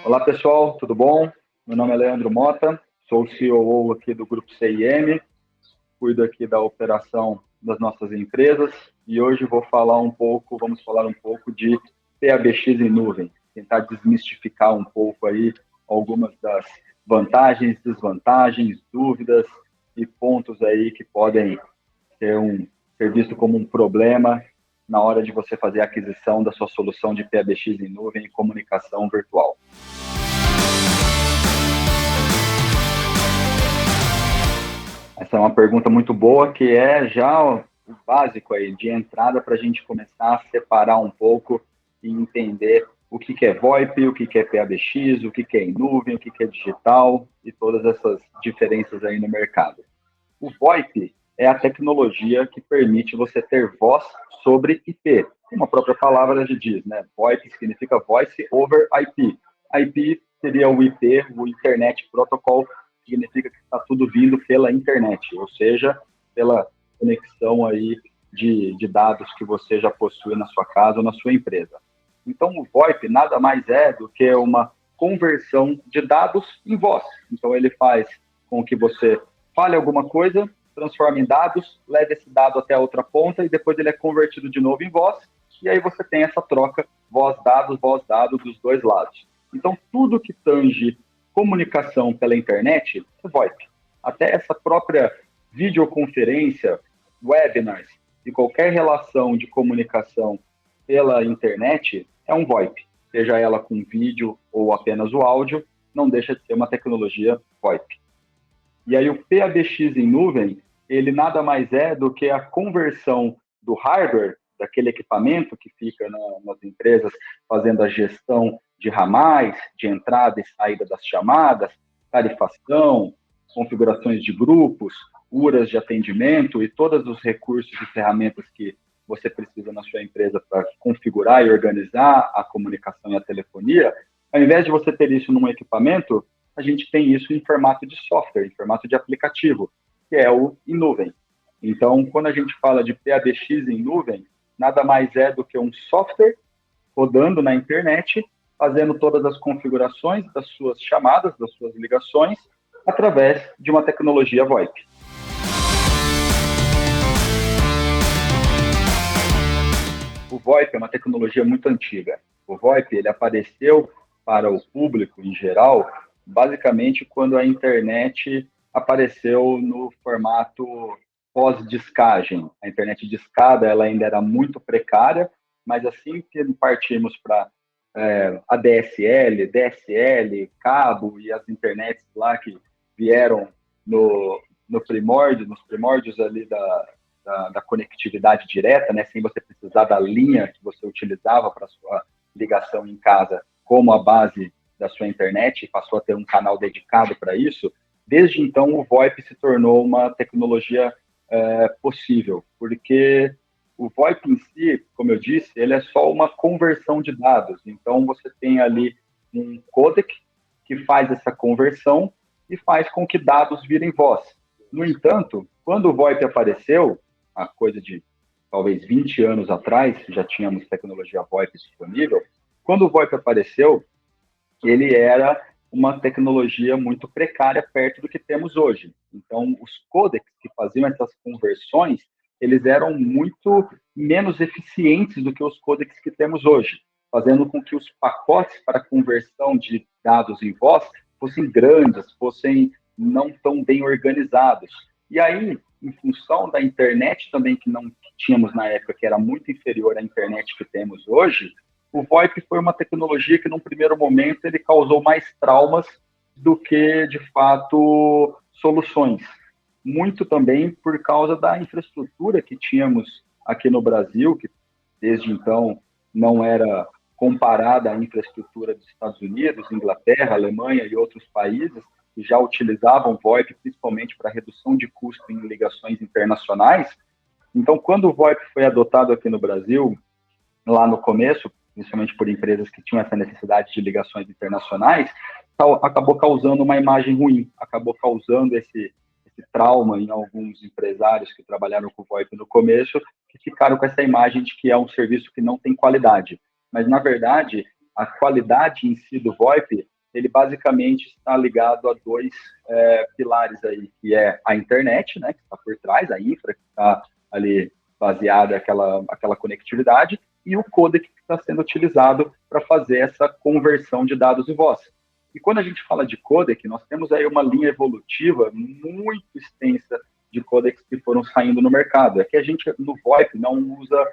Olá, pessoal, tudo bom? Meu nome é Leandro Mota, sou o COO aqui do Grupo CIM, cuido aqui da operação das nossas empresas e hoje vamos falar um pouco de PABX em nuvem, tentar desmistificar um pouco aí algumas das vantagens, desvantagens, dúvidas e pontos aí que podem ser visto como um problema na hora de você fazer a aquisição da sua solução de PABX em nuvem e comunicação virtual. Essa é uma pergunta muito boa, que é já o básico aí de entrada para a gente começar a separar um pouco e entender o que é VoIP, o que é PABX, o que é em nuvem, o que é digital e todas essas diferenças aí no mercado. O VoIP é a tecnologia que permite você ter voz sobre IP. Como a própria palavra já diz, né? VoIP significa Voice over IP. IP seria o IP, o Internet Protocol, significa que está tudo vindo pela internet, ou seja, pela conexão aí de dados que você já possui na sua casa ou na sua empresa. Então, o VoIP nada mais é do que uma conversão de dados em voz. Então, ele faz com que você fale alguma coisa, transforma em dados, leva esse dado até a outra ponta e depois ele é convertido de novo em voz, e aí você tem essa troca voz-dado dos dois lados. Então, tudo que tange comunicação pela internet é VoIP. Até essa própria videoconferência, webinars e qualquer relação de comunicação pela internet é um VoIP. Seja ela com vídeo ou apenas o áudio, não deixa de ser uma tecnologia VoIP. E aí o PABX em nuvem, ele nada mais é do que a conversão do hardware, daquele equipamento que fica nas empresas fazendo a gestão de ramais, de entrada e saída das chamadas, tarifação, configurações de grupos, URAs de atendimento e todos os recursos e ferramentas que você precisa na sua empresa para configurar e organizar a comunicação e a telefonia. Ao invés de você ter isso num equipamento, a gente tem isso em formato de software, em formato de aplicativo, que é o em nuvem. Então, quando a gente fala de PABX em nuvem, nada mais é do que um software rodando na internet, fazendo todas as configurações das suas chamadas, das suas ligações, através de uma tecnologia VoIP. O VoIP é uma tecnologia muito antiga. O VoIP ele apareceu para o público em geral, basicamente quando a internet apareceu no formato pós-discagem. A internet discada ela ainda era muito precária, mas assim que partimos para ADSL, DSL, cabo e as internets lá que vieram nos primórdios ali da conectividade direta, né, sem você precisar da linha que você utilizava para sua ligação em casa como a base da sua internet, e passou a ter um canal dedicado para isso. Desde então, o VoIP se tornou uma tecnologia possível, porque o VoIP em si, como eu disse, ele é só uma conversão de dados. Então, você tem ali um codec que faz essa conversão e faz com que dados virem voz. No entanto, quando o VoIP apareceu, a coisa de talvez 20 anos atrás, já tínhamos tecnologia VoIP disponível, quando o VoIP apareceu, ele era uma tecnologia muito precária perto do que temos hoje. Então, os codecs que faziam essas conversões, eles eram muito menos eficientes do que os codecs que temos hoje, fazendo com que os pacotes para conversão de dados em voz fossem grandes, fossem não tão bem organizados. E aí, em função da internet também que não tínhamos na época, que era muito inferior à internet que temos hoje, o VoIP foi uma tecnologia que, num primeiro momento, ele causou mais traumas do que, de fato, soluções. Muito também por causa da infraestrutura que tínhamos aqui no Brasil, que desde então não era comparada à infraestrutura dos Estados Unidos, Inglaterra, Alemanha e outros países que já utilizavam VoIP, principalmente para redução de custo em ligações internacionais. Então, quando o VoIP foi adotado aqui no Brasil, lá no começo, principalmente por empresas que tinham essa necessidade de ligações internacionais, acabou causando uma imagem ruim, acabou causando esse trauma em alguns empresários que trabalharam com o VoIP no começo, que ficaram com essa imagem de que é um serviço que não tem qualidade. Mas, na verdade, a qualidade em si do VoIP ele basicamente está ligado a dois pilares aí, que é a internet, né, que está por trás, a infra que está ali baseada aquela conectividade, e o codec que está sendo utilizado para fazer essa conversão de dados e voz. E quando a gente fala de codec, nós temos aí uma linha evolutiva muito extensa de codecs que foram saindo no mercado. É que a gente, no VoIP, não usa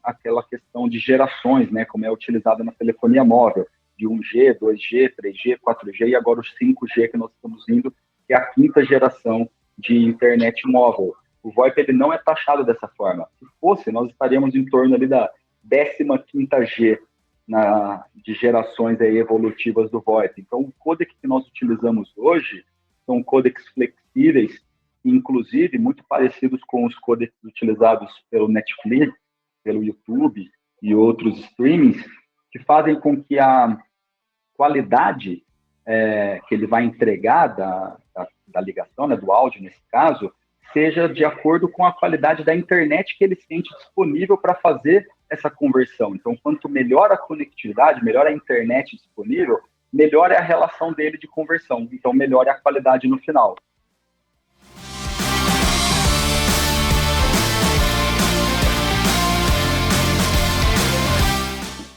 aquela questão de gerações, né, como é utilizada na telefonia móvel, de 1G, 2G, 3G, 4G e agora o 5G que nós estamos indo, que é a quinta geração de internet móvel. O VoIP ele não é taxado dessa forma. Se fosse, nós estaríamos em torno ali da 15ª G de gerações aí evolutivas do VoIP. Então, o codec que nós utilizamos hoje são codecs flexíveis, inclusive muito parecidos com os codecs utilizados pelo Netflix, pelo YouTube e outros streamings, que fazem com que a qualidade que ele vai entregar da ligação, né, do áudio nesse caso, seja de acordo com a qualidade da internet que ele sente disponível para fazer essa conversão. Então, quanto melhor a conectividade, melhor a internet disponível, melhor é a relação dele de conversão. Então, melhor é a qualidade no final.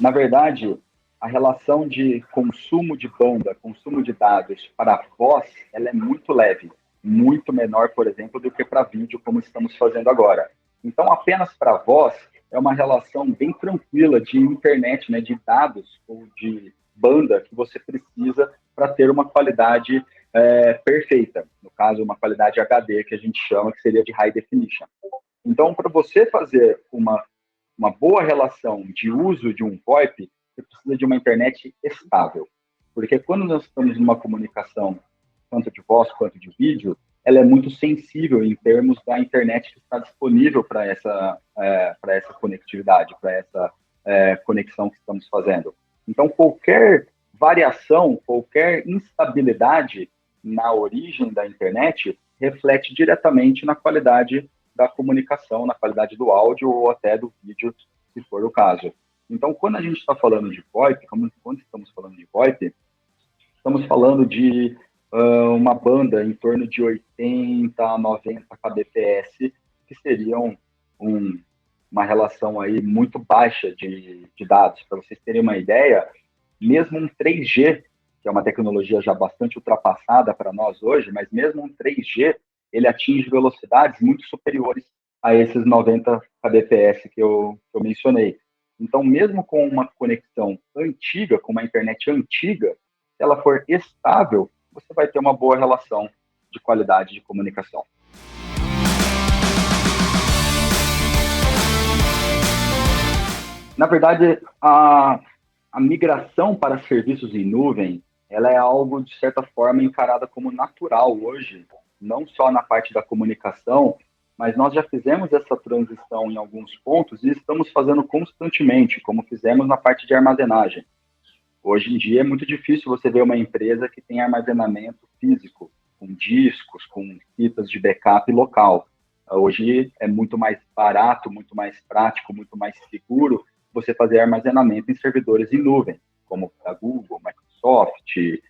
Na verdade, a relação de consumo de banda, consumo de dados para voz, ela é muito leve, muito menor, por exemplo, do que para vídeo, como estamos fazendo agora. Então, apenas para voz, é uma relação bem tranquila de internet, né, de dados ou de banda que você precisa para ter uma qualidade perfeita. No caso, uma qualidade HD, que a gente chama, que seria de High Definition. Então, para você fazer uma boa relação de uso de um VoIP, você precisa de uma internet estável. Porque quando nós estamos numa comunicação, tanto de voz quanto de vídeo, ela é muito sensível em termos da internet que está disponível para essa conectividade, para essa conexão que estamos fazendo. Então, qualquer variação, qualquer instabilidade na origem da internet reflete diretamente na qualidade da comunicação, na qualidade do áudio ou até do vídeo, se for o caso. Então, quando a gente está falando de VoIP, quando estamos falando de VoIP, estamos falando de uma banda em torno de 80 a 90 kbps, que seriam uma relação aí muito baixa de dados. Para vocês terem uma ideia, mesmo um 3G, que é uma tecnologia já bastante ultrapassada para nós hoje, mas mesmo um 3G, ele atinge velocidades muito superiores a esses 90 kbps que eu mencionei. Então, mesmo com uma conexão antiga, com uma internet antiga, se ela for estável, você vai ter uma boa relação de qualidade de comunicação. Na verdade, a migração para serviços em nuvem, ela é algo, de certa forma, encarada como natural hoje, não só na parte da comunicação, mas nós já fizemos essa transição em alguns pontos e estamos fazendo constantemente, como fizemos na parte de armazenagem. Hoje em dia é muito difícil você ver uma empresa que tem armazenamento físico, com discos, com fitas de backup local. Hoje é muito mais barato, muito mais prático, muito mais seguro você fazer armazenamento em servidores em nuvem, como a Google, Microsoft,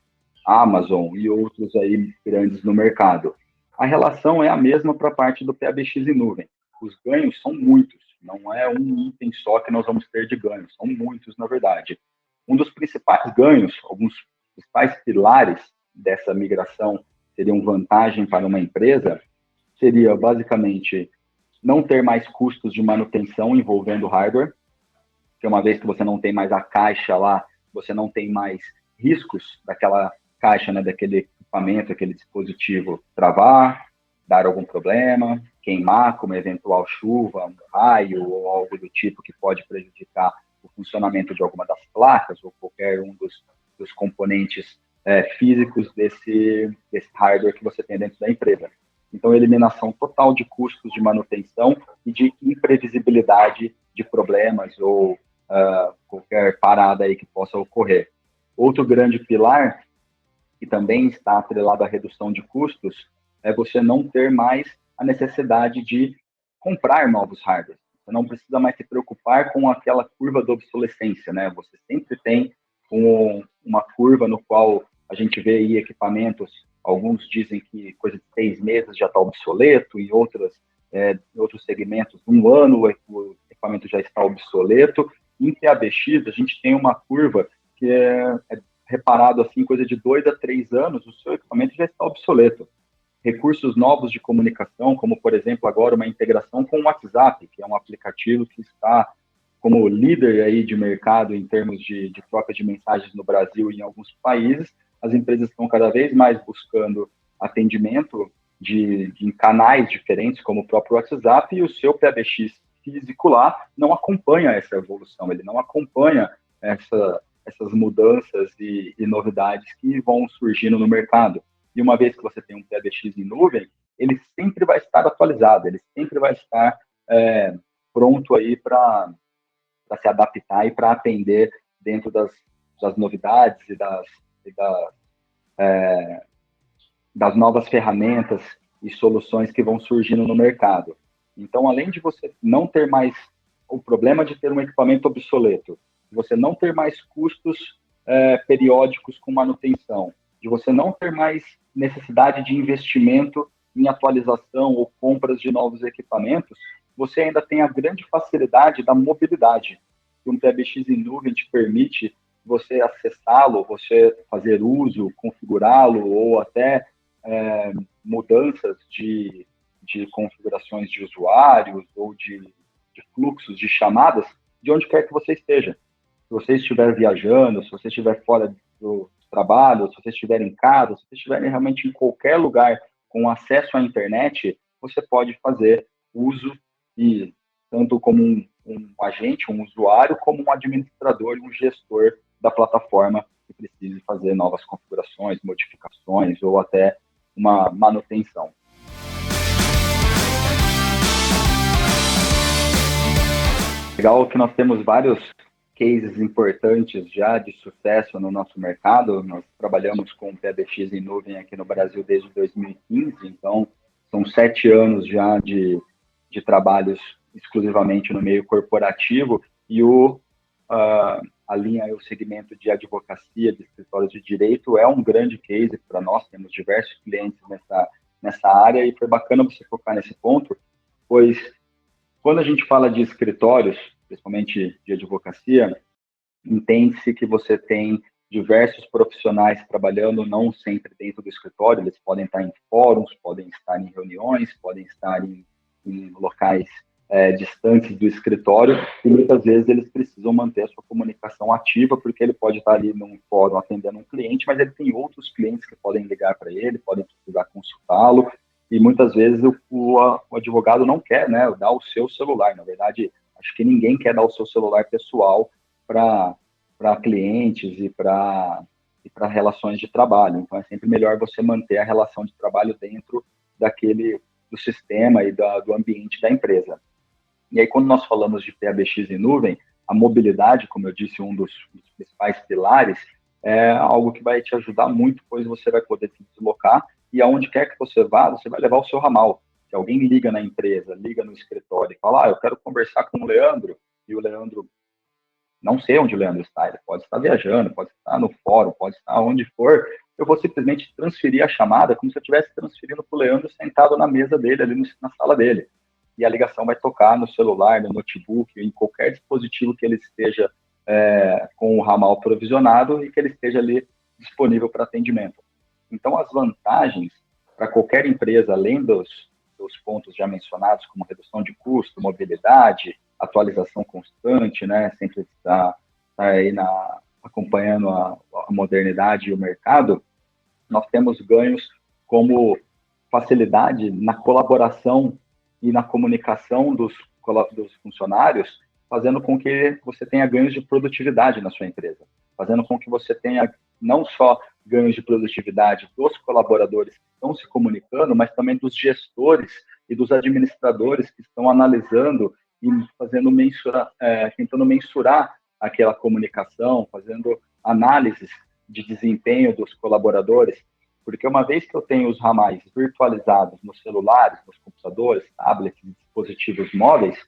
Amazon e outros aí grandes no mercado. A relação é a mesma para a parte do PABX em nuvem. Os ganhos são muitos, não é um item só que nós vamos ter de ganhos, são muitos, na verdade. Um dos principais ganhos, alguns principais pilares dessa migração seriam vantagem para uma empresa, seria basicamente não ter mais custos de manutenção envolvendo hardware, que uma vez que você não tem mais a caixa lá, você não tem mais riscos daquela caixa, né, daquele equipamento, aquele dispositivo travar, dar algum problema, queimar com uma eventual chuva, um raio ou algo do tipo que pode prejudicar o funcionamento de alguma das placas ou qualquer um dos componentes físicos desse hardware que você tem dentro da empresa. Então, eliminação total de custos de manutenção e de imprevisibilidade de problemas ou qualquer parada aí que possa ocorrer. Outro grande pilar, que também está atrelado à redução de custos, é você não ter mais a necessidade de comprar novos hardwares. Você não precisa mais se preocupar com aquela curva da obsolescência, né? Você sempre tem uma curva no qual a gente vê aí equipamentos, alguns dizem que coisa de 6 meses já está obsoleto, em outros segmentos, 1 ano o equipamento já está obsoleto. Em PABX, a gente tem uma curva que é reparado assim, coisa de 2 a 3 anos, o seu equipamento já está obsoleto. Recursos novos de comunicação, como, por exemplo, agora uma integração com o WhatsApp, que é um aplicativo que está como líder aí de mercado em termos de troca de mensagens no Brasil e em alguns países. As empresas estão cada vez mais buscando atendimento em canais diferentes, como o próprio WhatsApp, e o seu PBX físico lá não acompanha essa evolução, ele não acompanha essas mudanças e novidades que vão surgindo no mercado. E uma vez que você tem um PBX em nuvem, ele sempre vai estar atualizado, ele sempre vai estar pronto aí para se adaptar e para atender dentro das novidades e das novas ferramentas e soluções que vão surgindo no mercado. Então, além de você não ter mais o problema de ter um equipamento obsoleto, de você não ter mais custos periódicos com manutenção, de você não ter mais necessidade de investimento em atualização ou compras de novos equipamentos, você ainda tem a grande facilidade da mobilidade. Um PBX em nuvem te permite você acessá-lo, você fazer uso, configurá-lo, ou até mudanças de configurações de usuários ou de fluxos de chamadas, de onde quer que você esteja. Se você estiver viajando, se você estiver fora do trabalho, se você estiver em casa, se você estiver realmente em qualquer lugar com acesso à internet, você pode fazer uso, e tanto como um agente, um usuário, como um administrador e um gestor da plataforma que precise fazer novas configurações, modificações ou até uma manutenção. Legal que nós temos vários cases importantes já de sucesso no nosso mercado. Nós trabalhamos com o PBX em nuvem aqui no Brasil desde 2015, então são 7 anos já de trabalhos exclusivamente no meio corporativo, e a linha, o segmento de advocacia, de escritórios de direito, é um grande case para nós. Temos diversos clientes nessa área, e foi bacana você focar nesse ponto, pois quando a gente fala de escritórios, principalmente de advocacia, entende-se que você tem diversos profissionais trabalhando, não sempre dentro do escritório, eles podem estar em fóruns, podem estar em reuniões, podem estar em locais distantes do escritório, e muitas vezes eles precisam manter a sua comunicação ativa, porque ele pode estar ali num fórum atendendo um cliente, mas ele tem outros clientes que podem ligar para ele, podem precisar consultá-lo, e muitas vezes o advogado não quer, né, dar o seu celular. Na verdade, acho que ninguém quer dar o seu celular pessoal para clientes e para relações de trabalho. Então, é sempre melhor você manter a relação de trabalho dentro do sistema e do ambiente da empresa. E aí, quando nós falamos de PBX em nuvem, a mobilidade, como eu disse, um dos principais pilares, é algo que vai te ajudar muito, pois você vai poder se deslocar, e aonde quer que você vá, você vai levar o seu ramal. Se alguém liga na empresa, liga no escritório e fala, eu quero conversar com o Leandro, e o Leandro, não sei onde o Leandro está, ele pode estar viajando, pode estar no fórum, pode estar onde for, eu vou simplesmente transferir a chamada como se eu estivesse transferindo para o Leandro sentado na mesa dele, ali na sala dele. E a ligação vai tocar no celular, no notebook, em qualquer dispositivo que ele esteja com o ramal provisionado e que ele esteja ali disponível para atendimento. Então, as vantagens para qualquer empresa, além dos pontos já mencionados, como redução de custo, mobilidade, atualização constante, né, sempre está aí acompanhando a modernidade e o mercado, nós temos ganhos como facilidade na colaboração e na comunicação dos funcionários, fazendo com que você tenha ganhos de produtividade na sua empresa, fazendo com que você tenha não só ganhos de produtividade dos colaboradores que estão se comunicando, mas também dos gestores e dos administradores que estão analisando e tentando mensurar aquela comunicação, fazendo análises de desempenho dos colaboradores, porque uma vez que eu tenho os ramais virtualizados nos celulares, nos computadores, tablets, dispositivos móveis,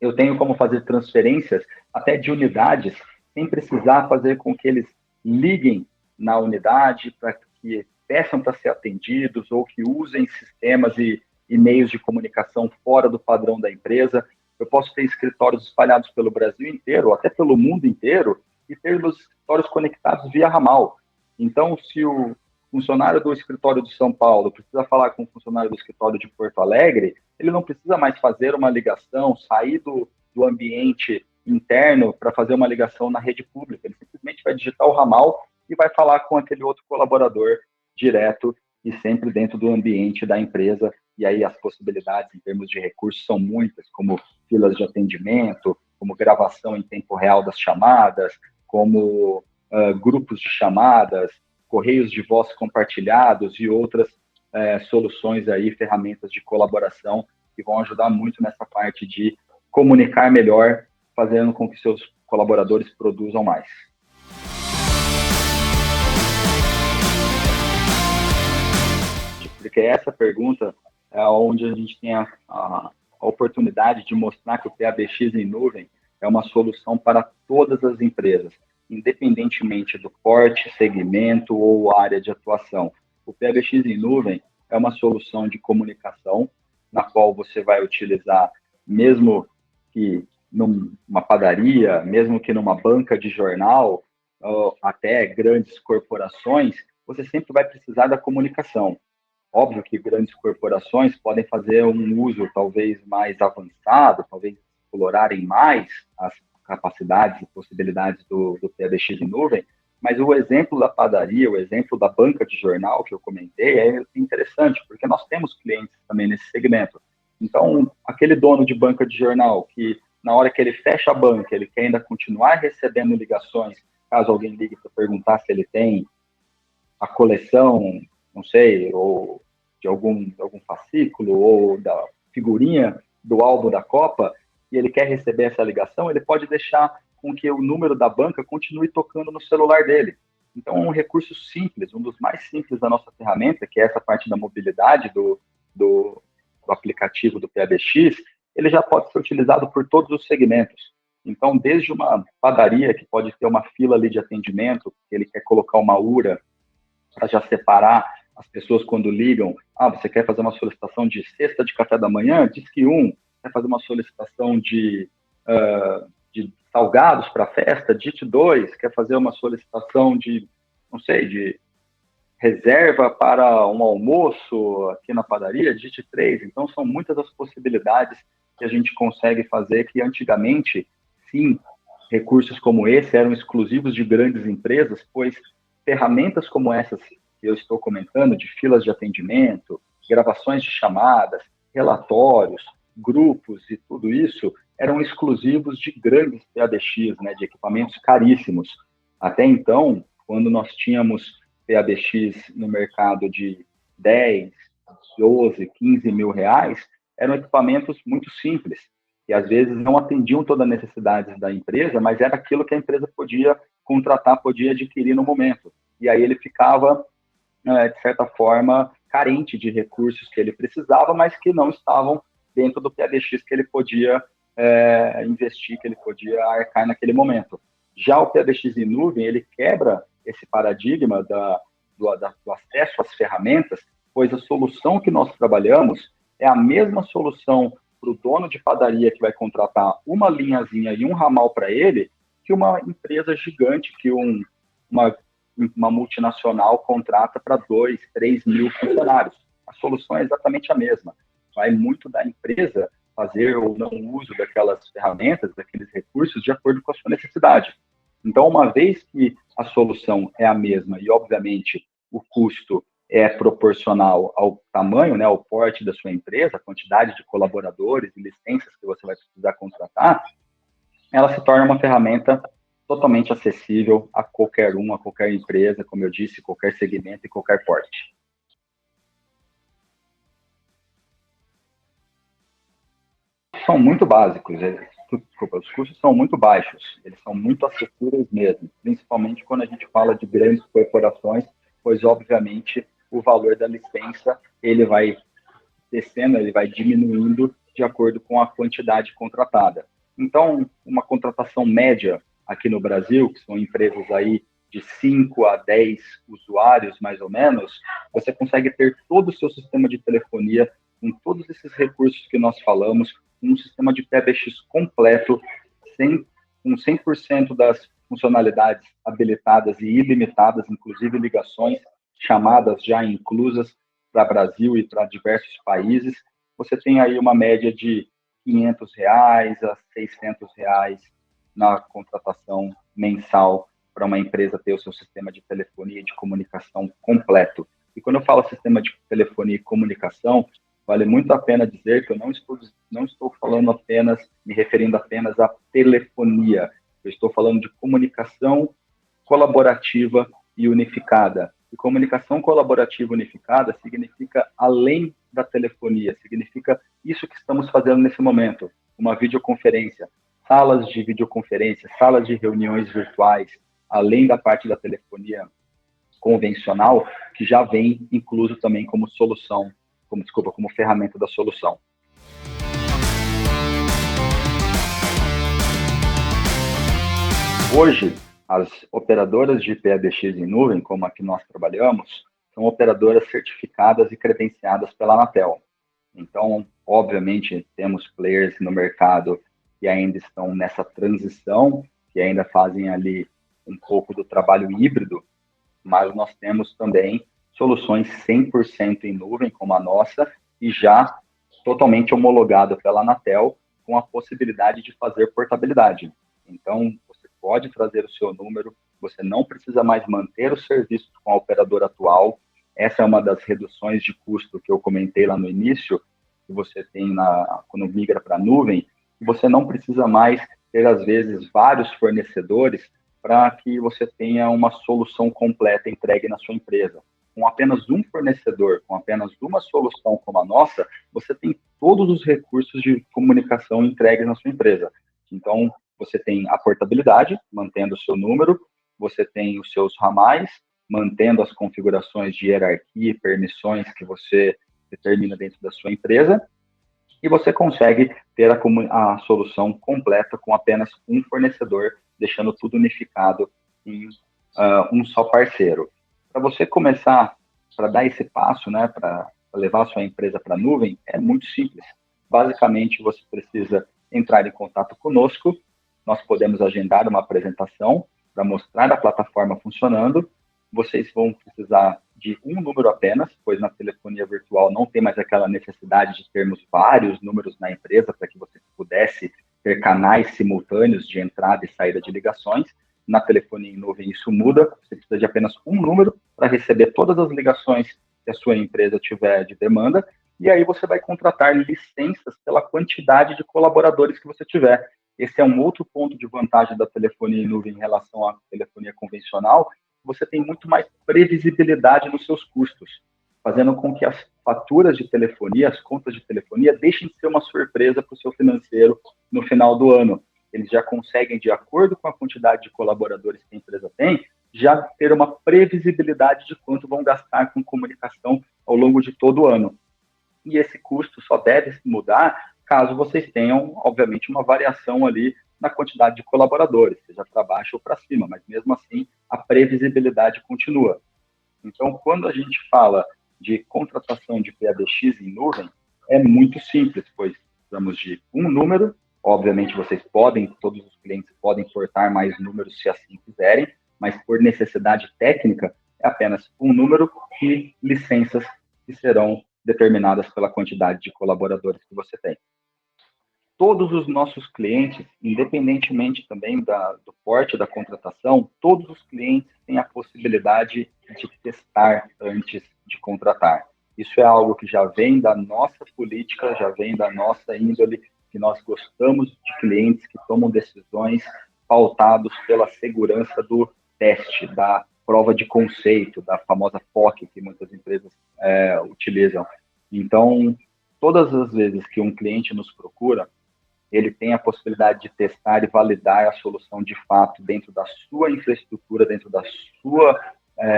eu tenho como fazer transferências até de unidades, sem precisar fazer com que eles liguem na unidade, para que peçam para ser atendidos ou que usem sistemas e meios de comunicação fora do padrão da empresa. Eu posso ter escritórios espalhados pelo Brasil inteiro, ou até pelo mundo inteiro, e ter os escritórios conectados via ramal. Então, se o funcionário do escritório de São Paulo precisa falar com o funcionário do escritório de Porto Alegre, ele não precisa mais fazer uma ligação, sair do ambiente interno para fazer uma ligação na rede pública. Ele simplesmente vai digitar o ramal e vai falar com aquele outro colaborador direto e sempre dentro do ambiente da empresa. E aí as possibilidades em termos de recursos são muitas, como filas de atendimento, como gravação em tempo real das chamadas, como grupos de chamadas, correios de voz compartilhados e outras soluções aí, ferramentas de colaboração que vão ajudar muito nessa parte de comunicar melhor, fazendo com que seus colaboradores produzam mais. Porque essa pergunta é onde a gente tem a oportunidade de mostrar que o PABX em nuvem é uma solução para todas as empresas, independentemente do porte, segmento ou área de atuação. O PABX em nuvem é uma solução de comunicação na qual você vai utilizar, mesmo que numa padaria, mesmo que numa banca de jornal, até grandes corporações, você sempre vai precisar da comunicação. Óbvio que grandes corporações podem fazer um uso talvez mais avançado, talvez explorarem mais as capacidades e possibilidades do PABX em nuvem, mas o exemplo da padaria, o exemplo da banca de jornal que eu comentei é interessante, porque nós temos clientes também nesse segmento. Então, aquele dono de banca de jornal que, na hora que ele fecha a banca, ele quer ainda continuar recebendo ligações, caso alguém ligue para perguntar se ele tem a coleção, não sei, ou de algum fascículo, ou da figurinha do álbum da Copa, e ele quer receber essa ligação, ele pode deixar com que o número da banca continue tocando no celular dele. Então, é um recurso simples, um dos mais simples da nossa ferramenta, que é essa parte da mobilidade do aplicativo do PABX, ele já pode ser utilizado por todos os segmentos. Então, desde uma padaria que pode ter uma fila ali de atendimento, que ele quer colocar uma URA para já separar as pessoas quando ligam. Você quer fazer uma solicitação de cesta de café da manhã? Diz que quer fazer uma solicitação de salgados para festa? Dite 2. Quer fazer uma solicitação de, não sei, de reserva para um almoço aqui na padaria? Dite 3. Então, são muitas as possibilidades que a gente consegue fazer que antigamente, sim, recursos como esse eram exclusivos de grandes empresas, pois ferramentas como essas que eu estou comentando, de filas de atendimento, gravações de chamadas, relatórios, grupos e tudo isso, eram exclusivos de grandes PABX, né, de equipamentos caríssimos. Até então, quando nós tínhamos PABX no mercado de 10, 12, 15 mil reais, eram equipamentos muito simples, que às vezes não atendiam todas as necessidades da empresa, mas era aquilo que a empresa podia contratar, podia adquirir no momento. E aí ele ficava, de certa forma, carente de recursos que ele precisava, mas que não estavam dentro do PABX que ele podia investir, que ele podia arcar naquele momento. Já o PABX em nuvem, ele quebra esse paradigma do acesso às ferramentas, pois a solução que nós trabalhamos é a mesma solução para o dono de padaria que vai contratar uma linhazinha e um ramal para ele, que uma empresa gigante, que uma multinacional contrata para 2, 3 mil funcionários. A solução é exatamente a mesma. Vai muito da empresa fazer ou não uso daquelas ferramentas, daqueles recursos, de acordo com a sua necessidade. Então, uma vez que a solução é a mesma e, obviamente, o custo é proporcional ao tamanho, né, ao porte da sua empresa, a quantidade de colaboradores e licenças que você vai precisar contratar, ela se torna uma ferramenta totalmente acessível a qualquer a qualquer empresa, como eu disse, qualquer segmento e qualquer porte. São muito básicos, os custos são muito baixos, eles são muito acessíveis mesmo, principalmente quando a gente fala de grandes corporações, pois, obviamente, o valor da licença, ele vai descendo, ele vai diminuindo de acordo com a quantidade contratada. Então, uma contratação média aqui no Brasil, que são empresas aí de 5 a 10 usuários, mais ou menos, você consegue ter todo o seu sistema de telefonia com todos esses recursos que nós falamos, um sistema de PBX completo, com 100% das funcionalidades habilitadas e ilimitadas, inclusive ligações, chamadas já inclusas para Brasil e para diversos países. Você tem aí uma média de R$ 500 a R$ 600 na contratação mensal para uma empresa ter o seu sistema de telefonia e de comunicação completo. E quando eu falo sistema de telefonia e comunicação, vale muito a pena dizer que eu não estou falando apenas, me referindo apenas à telefonia. Eu estou falando de comunicação colaborativa e unificada. E comunicação colaborativa unificada significa além da telefonia, significa isso que estamos fazendo nesse momento, uma videoconferência, salas de videoconferência, salas de reuniões virtuais, além da parte da telefonia convencional, que já vem incluso também como solução, como ferramenta da solução. Hoje, as operadoras de PBX em nuvem, como a que nós trabalhamos, são operadoras certificadas e credenciadas pela Anatel. Então, obviamente, temos players no mercado que ainda estão nessa transição, que ainda fazem ali um pouco do trabalho híbrido, mas nós temos também soluções 100% em nuvem, como a nossa, e já totalmente homologada pela Anatel, com a possibilidade de fazer portabilidade. Então, você pode trazer o seu número, você não precisa mais manter o serviço com a operadora atual. Essa é uma das reduções de custo que eu comentei lá no início, que você tem quando migra para a nuvem, e você não precisa mais ter, às vezes, vários fornecedores para que você tenha uma solução completa entregue na sua empresa. Com apenas um fornecedor, com apenas uma solução como a nossa, você tem todos os recursos de comunicação entregues na sua empresa. Então, você tem a portabilidade, mantendo o seu número, você tem os seus ramais, mantendo as configurações de hierarquia e permissões que você determina dentro da sua empresa, e você consegue ter a solução completa com apenas um fornecedor, deixando tudo unificado em um só parceiro. Para você começar, para dar esse passo, né, para levar a sua empresa para a nuvem, é muito simples. Basicamente, você precisa entrar em contato conosco, nós podemos agendar uma apresentação para mostrar a plataforma funcionando. Vocês vão precisar de um número apenas, pois na telefonia virtual não tem mais aquela necessidade de termos vários números na empresa para que você pudesse ter canais simultâneos de entrada e saída de ligações. Na telefonia em nuvem isso muda, você precisa de apenas um número para receber todas as ligações que a sua empresa tiver de demanda, e aí você vai contratar licenças pela quantidade de colaboradores que você tiver. Esse é um outro ponto de vantagem da telefonia em nuvem em relação à telefonia convencional. Você tem muito mais previsibilidade nos seus custos, fazendo com que as faturas de telefonia, as contas de telefonia, deixem de ser uma surpresa para o seu financeiro no final do ano. Eles já conseguem, de acordo com a quantidade de colaboradores que a empresa tem, já ter uma previsibilidade de quanto vão gastar com comunicação ao longo de todo o ano. E esse custo só deve mudar caso vocês tenham, obviamente, uma variação ali na quantidade de colaboradores, seja para baixo ou para cima, mas mesmo assim a previsibilidade continua. Então, quando a gente fala de contratação de PBX em nuvem, é muito simples, pois precisamos de um número, obviamente todos os clientes podem portar mais números se assim quiserem, mas por necessidade técnica é apenas um número e licenças que serão determinadas pela quantidade de colaboradores que você tem. Todos os nossos clientes, independentemente também do porte da contratação, todos os clientes têm a possibilidade de testar antes de contratar. Isso é algo que já vem da nossa política, já vem da nossa índole, que nós gostamos de clientes que tomam decisões pautados pela segurança do teste, da prova de conceito, da famosa POC que muitas empresas utilizam. Então, todas as vezes que um cliente nos procura, ele tem a possibilidade de testar e validar a solução de fato dentro da sua infraestrutura, dentro da sua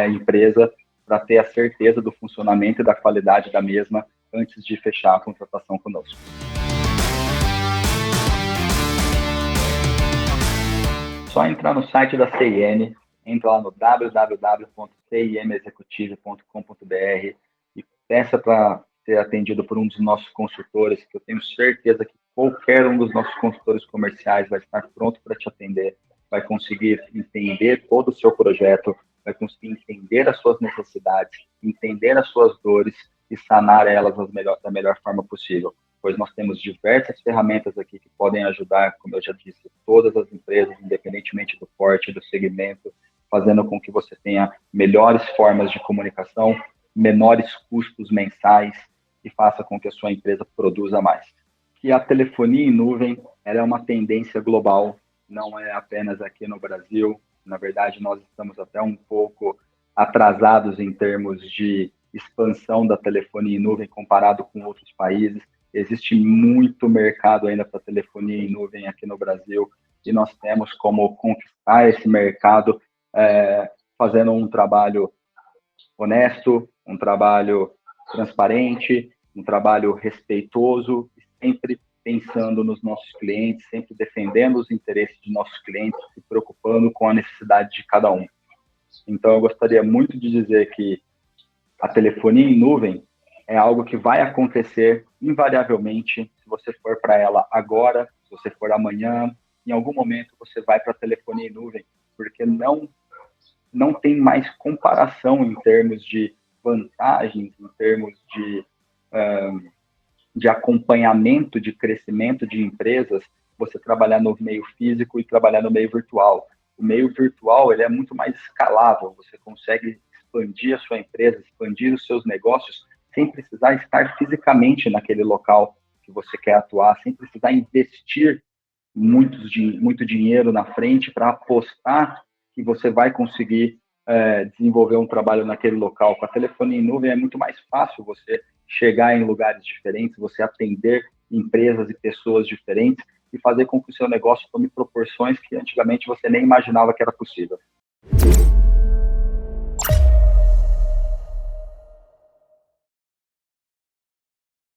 empresa, para ter a certeza do funcionamento e da qualidade da mesma antes de fechar a contratação conosco. Só entrar no site da CIN, entra lá no www.cimexecutive.com.br e peça para ser atendido por um dos nossos consultores, que eu tenho certeza que qualquer um dos nossos consultores comerciais vai estar pronto para te atender, vai conseguir entender todo o seu projeto, vai conseguir entender as suas necessidades, entender as suas dores e sanar elas da melhor forma possível. Pois nós temos diversas ferramentas aqui que podem ajudar, como eu já disse, todas as empresas, independentemente do porte, do segmento, fazendo com que você tenha melhores formas de comunicação, menores custos mensais e faça com que a sua empresa produza mais. E a telefonia em nuvem, ela é uma tendência global, não é apenas aqui no Brasil. Na verdade, nós estamos até um pouco atrasados em termos de expansão da telefonia em nuvem comparado com outros países. Existe muito mercado ainda para telefonia em nuvem aqui no Brasil e nós temos como conquistar esse mercado fazendo um trabalho honesto, um trabalho transparente, um trabalho respeitoso, sempre pensando nos nossos clientes, sempre defendendo os interesses de nossos clientes, se preocupando com a necessidade de cada um. Então, eu gostaria muito de dizer que a telefonia em nuvem é algo que vai acontecer invariavelmente. Se você for para ela agora, se você for amanhã, em algum momento você vai para a telefonia em nuvem, porque não tem mais comparação em termos de vantagens, em termos de acompanhamento, de crescimento de empresas, você trabalhar no meio físico e trabalhar no meio virtual. O meio virtual ele é muito mais escalável, você consegue expandir a sua empresa, expandir os seus negócios, sem precisar estar fisicamente naquele local que você quer atuar, sem precisar investir muito dinheiro na frente para apostar que você vai conseguir desenvolver um trabalho naquele local. Com a telefonia em nuvem é muito mais fácil você chegar em lugares diferentes, você atender empresas e pessoas diferentes e fazer com que o seu negócio tome proporções que antigamente você nem imaginava que era possível.